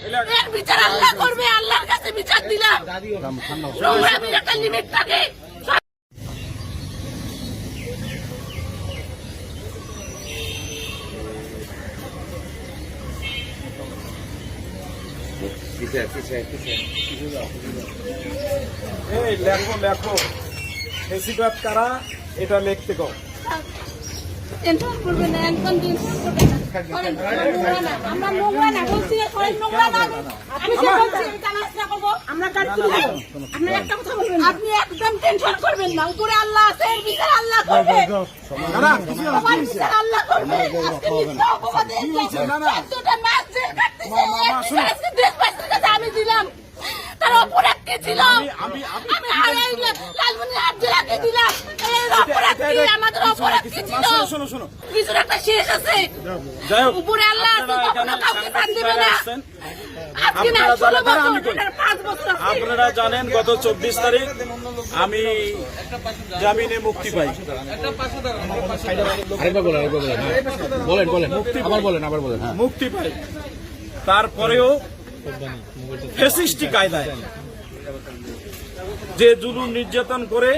এর বিচার আল্লাহ করবে, আল্লাহর কাছে বিচার দিলাম। নোংরামির একটা লিমিট থাকে। এই লেখো লেখো ফেসিবাদ কারা এটা লিখতে কও। টেনশন করবে না, একদম টেনশন করবে না। আমরা নোংরা না বলছি, নোংরা না। আমি যে বলছি আমি কানাসরা করব, আমরা কাটছি না। আপনি একটা কথা বলবেন, আপনি একদম টেনশন করবেন না। উপরে আল্লাহ আছে, এর বিচার আল্লাহ করবে। না আমার বিচার আল্লাহ করবে। আজকে মিথ্যা অপবাদ দিয়েছে। এতটা মাছ যে কাটতেছে, আজকে দেশবাসীর কাছে আমি দিলাম। তার অপরাধ কি ছিল? আমি লালমনিরহাট জেলাকে দিলাম। এর অপরাধ কি? আমাদের অপরাধ কি ছিল? শোনো কিছুর একটা শেষ আছে। যাই হোক, উপরে আল্লাহ আছে, কখনো কাউকে ছাড় দিবে না। আজকে না, 16 বছর, 5 বছর আছে। আপনারা জানেন গত 24 তারিখ আমি জামিনে মুক্তি পাই। মুক্তি পাই, তারপরেও ফ্যাসিস্টি কায়দায় যে জুলুম নির্যাতন করে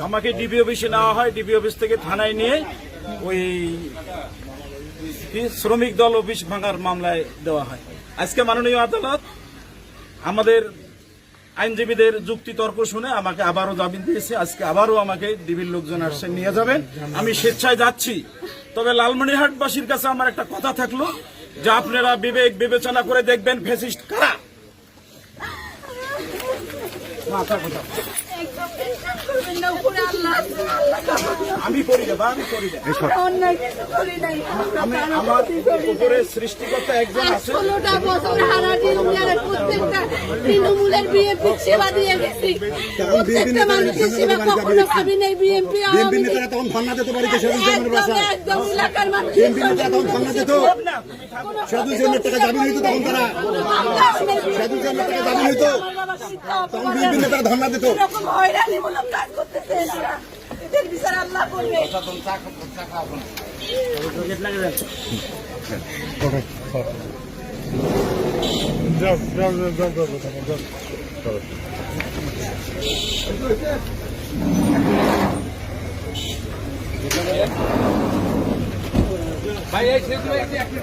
আমাকে ডিবি অফিসে নেওয়া হয়, ডিবি অফিস থেকে থানায় নিয়ে ওই শ্রমিক দল অফিস ভাঙার মামলায় দেওয়া হয়। আজকে মাননীয় আদালত আমাদের আইনজীবীদের যুক্তি তর্ক শুনে আমাকে আবারও জামিন দিয়েছে। আজকে আবারও আমাকে ডিবির লোকজন আসছে, নিয়ে যাবেন। আমি স্বেচ্ছায় যাচ্ছি। তবে লালমনিরহাটবাসীর কাছে আমার একটা কথা থাকলো যে আপনারা বিবেক বিবেচনা করে দেখবেন ফ্যাসিস্ট কারা। আমি করি না, আমি করি না। আমার উপরে সৃষ্টিকর্তা একজন আছে। 16টা বছর হারাটি ইউনিয়নের প্রত্যেকটা তৃণমূলের বিএনপি সেবা দিয়ে গেছি। প্রত্যেকটা মানুষের সেবা কখনো ভাবি নাই। বিএনপি নেতারা তখন ধর্ণা দিতে পারি, একদম এলাকার মানুষ তখন ধর্ণা দিত, সাধুজনের টাকা জামিন হইতো, তখন তারা সাধুজনের টাকা জামিন হইতো, তখন বিএনপি নেতারা ধর্ণা দিত। এরকম হয়রানিমূলক কাজ করতেছে এরা। এদের বিচার আল্লাহ করবে। ভাই এই শেষ হয়ে গেছে।